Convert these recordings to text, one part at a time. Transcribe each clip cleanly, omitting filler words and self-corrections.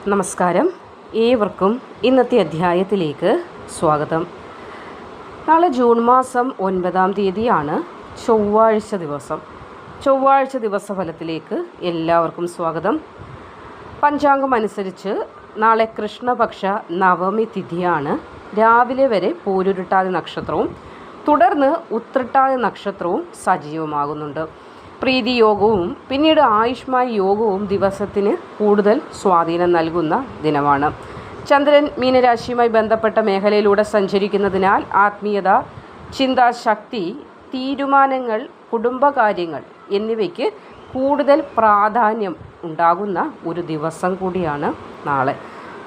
നമസ്കാരം. ഏവർക്കും ഇന്നത്തെ അധ്യായത്തിലേക്ക് സ്വാഗതം. നാളെ ജൂൺ മാസം 9-ാം തീയതിയാണ് ചൊവ്വാഴ്ച ദിവസഫലത്തിലേക്ക് എല്ലാവർക്കും സ്വാഗതം. പഞ്ചാംഗം അനുസരിച്ച് നാളെ കൃഷ്ണപക്ഷ നവമി തിഥിയാണ്. രാവിലെ വരെ പൂരുരുട്ടാതി നക്ഷത്രവും തുടർന്ന് ഉത്രട്ടാതി നക്ഷത്രവും സജീവമാകുന്നുണ്ട്. പ്രീതി യോഗവും പിന്നീട് ആയുഷ്മാൻ യോഗവും ദിവസത്തിന് കൂടുതൽ സ്വാധീനം നൽകുന്ന ദിനമാണ്. ചന്ദ്രൻ മീനരാശിയുമായി ബന്ധപ്പെട്ട മേഖലയിലൂടെ സഞ്ചരിക്കുന്നതിനാൽ ആത്മീയത, ചിന്താശക്തി, തീരുമാനങ്ങൾ, കുടുംബകാര്യങ്ങൾ എന്നിവയ്ക്ക് കൂടുതൽ പ്രാധാന്യം ഉണ്ടാകുന്ന ഒരു ദിവസം കൂടിയാണ് നാളെ.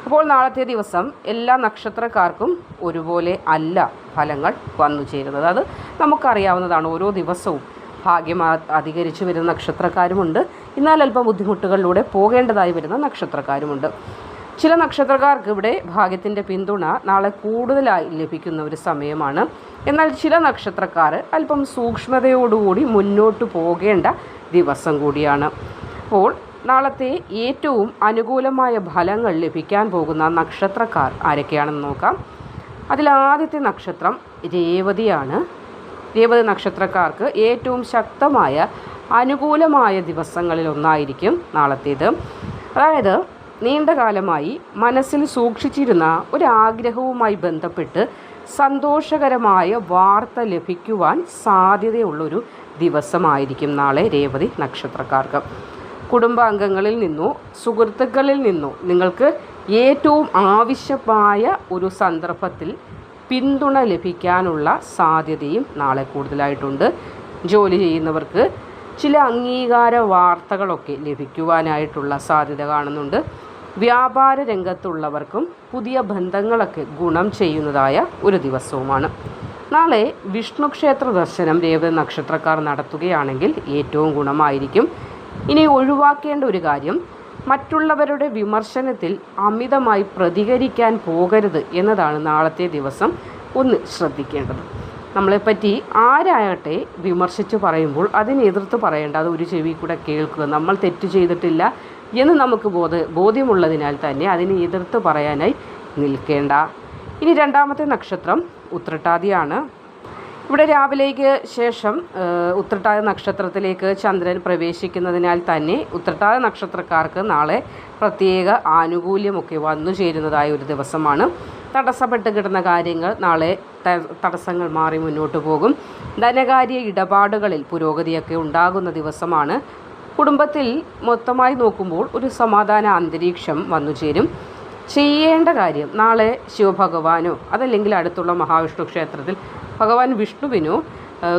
അപ്പോൾ നാളത്തെ ദിവസം എല്ലാ നക്ഷത്രക്കാർക്കും ഒരുപോലെ അല്ല ഫലങ്ങൾ വന്നു ചേരുന്നത്. അത് നമുക്കറിയാവുന്നതാണ്. ഓരോ ദിവസവും ഭാഗ്യം അധികരിച്ചു വരുന്ന നക്ഷത്രക്കാരുമുണ്ട്, എന്നാൽ അല്പം ബുദ്ധിമുട്ടുകളിലൂടെ പോകേണ്ടതായി വരുന്ന നക്ഷത്രക്കാരുമുണ്ട്. ചില നക്ഷത്രക്കാർക്ക് ഇവിടെ ഭാഗ്യത്തിൻ്റെ പിന്തുണ നാളെ കൂടുതലായി ലഭിക്കുന്ന ഒരു സമയമാണ്. എന്നാൽ ചില നക്ഷത്രക്കാർ അല്പം സൂക്ഷ്മതയോടുകൂടി മുന്നോട്ട് പോകേണ്ട ദിവസം കൂടിയാണ്. അപ്പോൾ നാളത്തെ ഏറ്റവും അനുകൂലമായ ഫലങ്ങൾ ലഭിക്കാൻ പോകുന്ന നക്ഷത്രക്കാർ ആരൊക്കെയാണെന്ന് നോക്കാം. അതിൽ ആദ്യത്തെ നക്ഷത്രം രേവതിയാണ്. രേവതി നക്ഷത്രക്കാർക്ക് ഏറ്റവും ശക്തമായ അനുകൂലമായ ദിവസങ്ങളിലൊന്നായിരിക്കും നാളത്തേത്. അതായത് നീണ്ടകാലമായി മനസ്സിൽ സൂക്ഷിച്ചിരുന്ന ഒരാഗ്രഹവുമായി ബന്ധപ്പെട്ട് സന്തോഷകരമായ വാർത്ത ലഭിക്കുവാൻ സാധ്യതയുള്ളൊരു ദിവസമായിരിക്കും നാളെ രേവതി നക്ഷത്രക്കാർക്ക്. കുടുംബാംഗങ്ങളിൽ നിന്നോ സുഹൃത്തുക്കളിൽ നിന്നോ നിങ്ങൾക്ക് ഏറ്റവും ആവശ്യമായ ഒരു സന്ദർഭത്തിൽ പിന്തുണ ലഭിക്കാനുള്ള സാധ്യതയും നാളെ കൂടുതലായിട്ടുണ്ട്. ജോലി ചെയ്യുന്നവർക്ക് ചില അംഗീകാര വാർത്തകളൊക്കെ ലഭിക്കുവാനായിട്ടുള്ള സാധ്യത കാണുന്നുണ്ട്. വ്യാപാര രംഗത്തുള്ളവർക്കും പുതിയ ബന്ധങ്ങളൊക്കെ ഗുണം ചെയ്യുന്നതായ ഒരു ദിവസവുമാണ്. നാളെ വിഷ്ണു ക്ഷേത്ര ദർശനം രേവതി നക്ഷത്രക്കാർ നടത്തുകയാണെങ്കിൽ ഏറ്റവും ഗുണമായിരിക്കും. ഇനി ഒഴിവാക്കേണ്ട ഒരു കാര്യം, മറ്റുള്ളവരുടെ വിമർശനത്തിൽ അമിതമായി പ്രതികരിക്കാൻ പോകരുത് എന്നതാണ് നാളത്തെ ദിവസം ഒന്ന് ശ്രദ്ധിക്കേണ്ടത്. നമ്മളെപ്പറ്റി ആരാകട്ടെ വിമർശിച്ച് പറയുമ്പോൾ അതിനെ എതിർത്ത് പറയേണ്ട, അത് ഒരു ചെവി കൂടെ കേൾക്കുക. നമ്മൾ തെറ്റ് ചെയ്തിട്ടില്ല എന്ന് നമുക്ക് ബോധ്യമുള്ളതിനാൽ തന്നെ അതിനെ എതിർത്ത് പറയാനായി നിൽക്കേണ്ട. ഇനി രണ്ടാമത്തെ നക്ഷത്രം ഉത്രട്ടാതിയാണ്. ഇവിടെ രാവിലേക്ക് ശേഷം ഉത്രട്ടാതി നക്ഷത്രത്തിലേക്ക് ചന്ദ്രൻ പ്രവേശിക്കുന്നതിനാൽ തന്നെ ഉത്രട്ടാതി നക്ഷത്രക്കാർക്ക് നാളെ പ്രത്യേക ആനുകൂല്യമൊക്കെ വന്നു ചേരുന്നതായ ഒരു ദിവസമാണ്. തടസ്സപ്പെട്ട് കിടന്ന കാര്യങ്ങൾ നാളെ തടസ്സങ്ങൾ മാറി മുന്നോട്ട് പോകും. ധനകാര്യ ഇടപാടുകളിൽ പുരോഗതിയൊക്കെ ഉണ്ടാകുന്ന ദിവസമാണ്. കുടുംബത്തിൽ മൊത്തമായി നോക്കുമ്പോൾ ഒരു സമാധാന അന്തരീക്ഷം വന്നു ചേരും. ചെയ്യേണ്ട കാര്യം, നാളെ ശിവഭഗവാനോ അതല്ലെങ്കിൽ അടുത്തുള്ള മഹാവിഷ്ണു ക്ഷേത്രത്തിൽ ഭഗവാൻ വിഷ്ണുവിനോ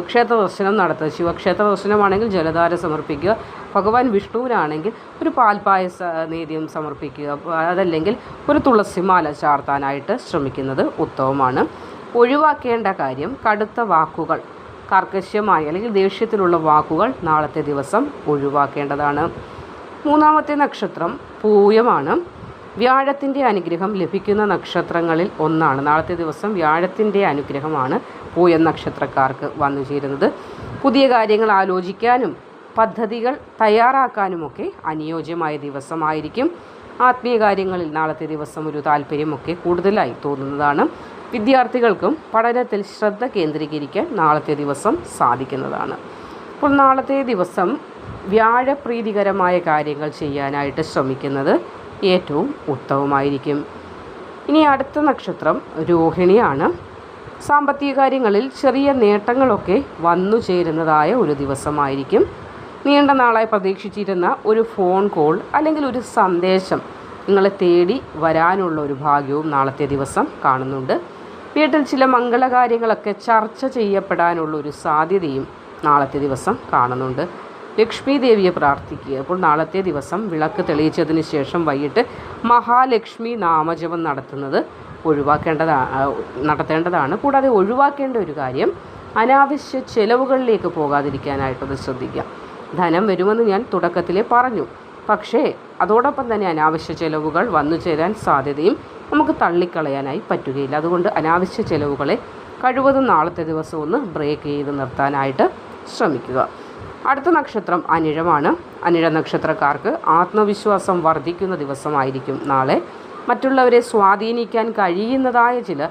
ക്ഷേത്ര ദർശനം നടത്തുക. ശിവക്ഷേത്ര ദർശനമാണെങ്കിൽ ജലധാര സമർപ്പിക്കുക. ഭഗവാൻ വിഷ്ണുവിനാണെങ്കിൽ ഒരു പാൽപ്പായസ നേദ്യം സമർപ്പിക്കുക. അതല്ലെങ്കിൽ ഒരു തുളസിമാല ചാർത്താനായിട്ട് ശ്രമിക്കുന്നത് ഉത്തമമാണ്. ഒഴിവാക്കേണ്ട കാര്യം, കടുത്ത വാക്കുകൾ, കർക്കശമായ അല്ലെങ്കിൽ ദേഷ്യത്തിലുള്ള വാക്കുകൾ നാളത്തെ ദിവസം ഒഴിവാക്കേണ്ടതാണ്. മൂന്നാമത്തെ നക്ഷത്രം പൂയമാണ്. വ്യാഴത്തിൻ്റെ അനുഗ്രഹം ലഭിക്കുന്ന നക്ഷത്രങ്ങളിൽ ഒന്നാണ്. നാളത്തെ ദിവസം വ്യാഴത്തിൻ്റെ അനുഗ്രഹമാണ് പൂയം നക്ഷത്രക്കാർക്ക് വന്നു ചേരുന്നത്. പുതിയ കാര്യങ്ങൾ ആലോചിക്കാനും പദ്ധതികൾ തയ്യാറാക്കാനുമൊക്കെ അനുയോജ്യമായ ദിവസമായിരിക്കും. ആത്മീയ കാര്യങ്ങളിൽ നാളത്തെ ദിവസം ഒരു താല്പര്യമൊക്കെ കൂടുതലായി തോന്നുന്നതാണ്. വിദ്യാർത്ഥികൾക്കും പഠനത്തിൽ ശ്രദ്ധ കേന്ദ്രീകരിക്കാൻ നാളത്തെ ദിവസം സാധിക്കുന്നതാണ്. അപ്പോൾ നാളത്തെ ദിവസം വ്യാഴപ്രീതികരമായ കാര്യങ്ങൾ ചെയ്യാനായിട്ട് ശ്രമിക്കുന്നത് ഏറ്റവും ഉത്തമമായിരിക്കും. ഇനി അടുത്ത നക്ഷത്രം രോഹിണിയാണ്. സാമ്പത്തിക കാര്യങ്ങളിൽ ചെറിയ നേട്ടങ്ങളൊക്കെ വന്നു ചേരുന്നതായ ഒരു ദിവസമായിരിക്കും. നീണ്ട നാളായി പ്രതീക്ഷിച്ചിരുന്ന ഒരു ഫോൺ കോൾ അല്ലെങ്കിൽ ഒരു സന്ദേശം നിങ്ങളെ തേടി വരാനുള്ള ഒരു ഭാഗ്യവും നാളത്തെ ദിവസം കാണുന്നുണ്ട്. വീട്ടിൽ ചില മംഗളകാര്യങ്ങളൊക്കെ ചർച്ച ചെയ്യപ്പെടാനുള്ള ഒരു സാധ്യതയും നാളത്തെ ദിവസം കാണുന്നുണ്ട്. ലക്ഷ്മി ദേവിയെ പ്രാർത്ഥിക്കുക. അപ്പോൾ നാളത്തെ ദിവസം വിളക്ക് തെളിയിച്ചതിന് ശേഷം വൈകിട്ട് മഹാലക്ഷ്മി നാമജപം നടത്തേണ്ടതാണ്. കൂടാതെ ഒഴിവാക്കേണ്ട ഒരു കാര്യം, അനാവശ്യ ചെലവുകളിലേക്ക് പോകാതിരിക്കാനായിട്ടത് ശ്രദ്ധിക്കുക. ധനം വരുമെന്ന് ഞാൻ തുടക്കത്തിലേ പറഞ്ഞു, പക്ഷേ അതോടൊപ്പം തന്നെ അനാവശ്യ ചെലവുകൾ വന്നു ചേരാൻ സാധ്യതയും നമുക്ക് തള്ളിക്കളയാനായി പറ്റുകയില്ല. അതുകൊണ്ട് അനാവശ്യ ചെലവുകളെ കഴിവതും നാളത്തെ ദിവസം ഒന്ന് ബ്രേക്ക് ചെയ്ത് നിർത്താനായിട്ട് ശ്രമിക്കുക. അടുത്ത നക്ഷത്രം അനിഴമാണ്. അനിഴ നക്ഷത്രക്കാർക്ക് ആത്മവിശ്വാസം വർദ്ധിക്കുന്ന ദിവസമായിരിക്കും നാളെ. മറ്റുള്ളവരെ സ്വാധീനിക്കാൻ കഴിയുന്നതായ ചില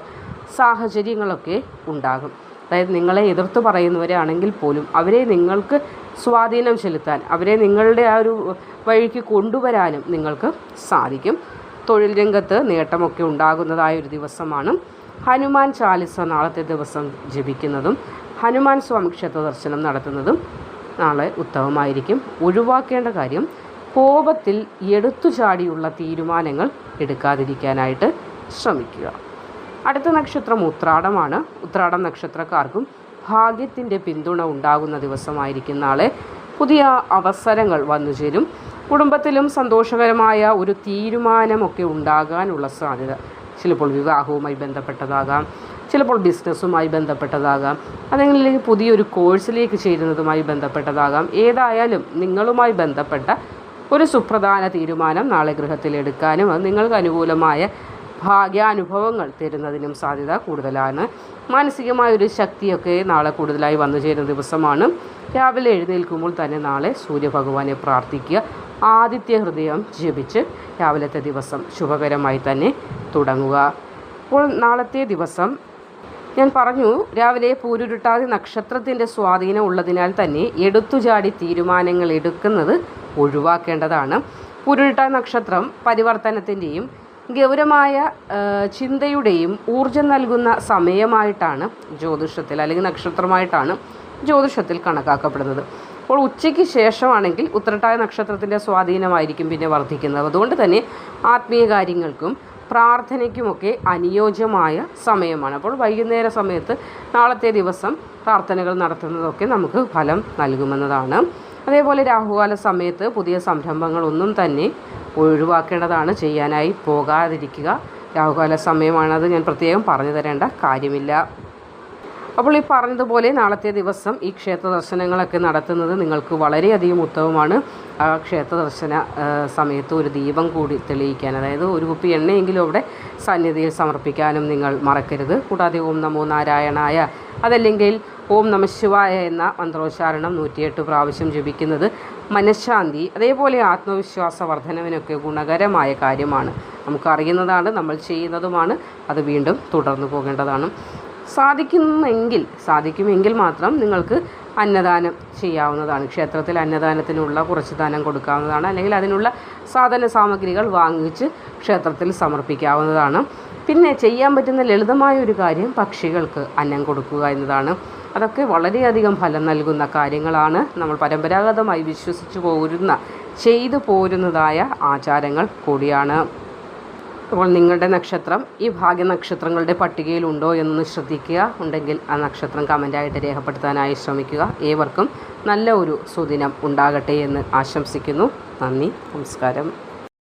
സാഹചര്യങ്ങളൊക്കെ ഉണ്ടാകും. അതായത് നിങ്ങളെ എതിർത്ത് പറയുന്നവരാണെങ്കിൽ പോലും അവരെ നിങ്ങൾക്ക് സ്വാധീനം ചെലുത്താൻ, അവരെ നിങ്ങളുടെ ആ ഒരു വഴിക്ക് കൊണ്ടുവരാനും നിങ്ങൾക്ക് സാധിക്കും. തൊഴിൽ രംഗത്ത് നേട്ടമൊക്കെ ഉണ്ടാകുന്നതായ ഒരു ദിവസമാണ്. ഹനുമാൻ ചാലിസ നാളത്തെ ദിവസം ജപിക്കുന്നതും ഹനുമാൻ സ്വാമി ക്ഷേത്ര ദർശനം നടത്തുന്നതും നാളെ ഉത്തമമായിരിക്കും. ഒഴിവാക്കേണ്ട കാര്യം കോപത്തിൽ എടുത്തുചാടിയുള്ള തീരുമാനങ്ങൾ എടുക്കാതിരിക്കാനായിട്ട് ശ്രമിക്കുക. അടുത്ത നക്ഷത്രം ഉത്രാടമാണ്. ഉത്രാടം നക്ഷത്രക്കാർക്കും ഭാഗ്യത്തിൻ്റെ പിന്തുണ ഉണ്ടാകുന്ന ദിവസമായിരിക്കും നാളെ. പുതിയ അവസരങ്ങൾ വന്നുചേരും. കുടുംബത്തിലും സന്തോഷകരമായ ഒരു തീരുമാനമൊക്കെ ഉണ്ടാകാനുള്ള സാധ്യത. ചിലപ്പോൾ വിവാഹവുമായി ബന്ധപ്പെട്ടതാകാം, ചിലപ്പോൾ ബിസിനസ്സുമായി ബന്ധപ്പെട്ടതാകാം, അല്ലെങ്കിൽ പുതിയൊരു കോഴ്സിലേക്ക് ചേരുന്നതുമായി ബന്ധപ്പെട്ടതാകാം. ഏതായാലും നിങ്ങളുമായി ബന്ധപ്പെട്ട ഒരു സുപ്രധാന തീരുമാനം നാളെ ഗൃഹത്തിലെടുക്കാനും അത് നിങ്ങൾക്ക് അനുകൂലമായ ഭാഗ്യാനുഭവങ്ങൾ തരുന്നതിനും സാധ്യത കൂടുതലാണ്. മാനസികമായൊരു ശക്തിയൊക്കെ നാളെ കൂടുതലായി വന്നു ചേരുന്ന ദിവസമാണ്. രാവിലെ എഴുന്നേൽക്കുമ്പോൾ തന്നെ നാളെ സൂര്യഭഗവാനെ പ്രാർത്ഥിക്കുക. ആദിത്യ ഹൃദയം ജപിച്ച് രാവിലത്തെ ദിവസം ശുഭകരമായി തന്നെ തുടങ്ങുക. അപ്പോൾ നാളത്തെ ദിവസം ഞാൻ പറഞ്ഞു, രാവിലെ പൂരുരുട്ടാതി നക്ഷത്രത്തിൻ്റെ സ്വാധീനം ഉള്ളതിനാൽ തന്നെ എടുത്തുചാടി തീരുമാനങ്ങൾ എടുക്കുന്നത് ഒഴിവാക്കേണ്ടതാണ്. പൂരുരുട്ടാതി നക്ഷത്രം പരിവർത്തനത്തിൻ്റെയും ഗൗരവമായ ചിന്തയുടെയും ഊർജം നൽകുന്ന സമയമായിട്ടാണ് ജ്യോതിഷത്തിൽ, അല്ലെങ്കിൽ നക്ഷത്രമായിട്ടാണ് ജ്യോതിഷത്തിൽ കണക്കാക്കപ്പെടുന്നത്. അപ്പോൾ ഉച്ചയ്ക്ക് ശേഷമാണെങ്കിൽ ഉത്രട്ടാതി നക്ഷത്രത്തിൻ്റെ സ്വാധീനമായിരിക്കും പിന്നെ വർദ്ധിക്കുന്നത്. അതുകൊണ്ട് തന്നെ ആത്മീയ കാര്യങ്ങൾക്കും പ്രാർത്ഥനയ്ക്കുമൊക്കെ അനുയോജ്യമായ സമയമാണ്. അപ്പോൾ വൈകുന്നേര സമയത്ത് നാളത്തെ ദിവസം പ്രാർത്ഥനകൾ നടത്തുന്നതൊക്കെ നമുക്ക് ഫലം നൽകുമെന്നതാണ്. അതേപോലെ രാഹുകാല സമയത്ത് പുതിയ സംരംഭങ്ങളൊന്നും തന്നെ ഒഴിവാക്കേണ്ടതാണ്, ചെയ്യാനായി പോകാതിരിക്കുക. രാഹുകാല സമയമാണത്, ഞാൻ പ്രത്യേകം പറഞ്ഞു തരേണ്ട കാര്യമില്ല. അപ്പോൾ ഈ പറഞ്ഞതുപോലെ നാളത്തെ ദിവസം ഈ ക്ഷേത്ര ദർശനങ്ങളൊക്കെ നടത്തുന്നത് നിങ്ങൾക്ക് വളരെയധികം ഉത്തമമാണ്. ആ ക്ഷേത്ര ദർശന സമയത്ത് ഒരു ദീപം കൂടി തെളിയിക്കാൻ, അതായത് ഒരു കുപ്പി എണ്ണയെങ്കിലും അവിടെ സന്നിധിയിൽ സമർപ്പിക്കാനും നിങ്ങൾ മറക്കരുത്. കൂടാതെ ഓം നമോ നാരായണായ, അതല്ലെങ്കിൽ ഓം നമഃ ശിവായ എന്ന മന്ത്രോച്ചാരണം 108 പ്രാവശ്യം ജപിക്കുന്നത് മനഃശാന്തി, അതേപോലെ ആത്മവിശ്വാസ വർധനവിനൊക്കെ ഗുണകരമായ കാര്യമാണ്. നമുക്കറിയുന്നതാണ്, നമ്മൾ ചെയ്യുന്നതുമാണ്. അത് വീണ്ടും തുടർന്നു പോകേണ്ടതാണ്. സാധിക്കുമെങ്കിൽ മാത്രം നിങ്ങൾക്ക് അന്നദാനം ചെയ്യാവുന്നതാണ്. ക്ഷേത്രത്തിൽ അന്നദാനത്തിനുള്ള കുറച്ച് ദാനം കൊടുക്കാവുന്നതാണ്, അല്ലെങ്കിൽ അതിനുള്ള സാധന സാമഗ്രികൾ വാങ്ങിച്ച് ക്ഷേത്രത്തിൽ സമർപ്പിക്കാവുന്നതാണ്. പിന്നെ ചെയ്യാൻ പറ്റുന്ന ലളിതമായ ഒരു കാര്യം പക്ഷികൾക്ക് അന്നം കൊടുക്കുക എന്നതാണ്. അതൊക്കെ വളരെയധികം ഫലം നൽകുന്ന കാര്യങ്ങളാണ്. നമ്മൾ പരമ്പരാഗതമായി ചെയ്തു പോരുന്നതായ ആചാരങ്ങൾ കൂടിയാണ്. അപ്പോൾ നിങ്ങളുടെ നക്ഷത്രം ഈ ഭാഗ്യനക്ഷത്രങ്ങളുടെ പട്ടികയിലുണ്ടോ എന്നൊന്ന് ശ്രദ്ധിക്കുക. ഉണ്ടെങ്കിൽ ആ നക്ഷത്രം കമൻ്റായിട്ട് രേഖപ്പെടുത്താനായി ശ്രമിക്കുക. ഏവർക്കും നല്ല ഒരു സുദിനം ഉണ്ടാകട്ടെ എന്ന് ആശംസിക്കുന്നു. നന്ദി, നമസ്കാരം.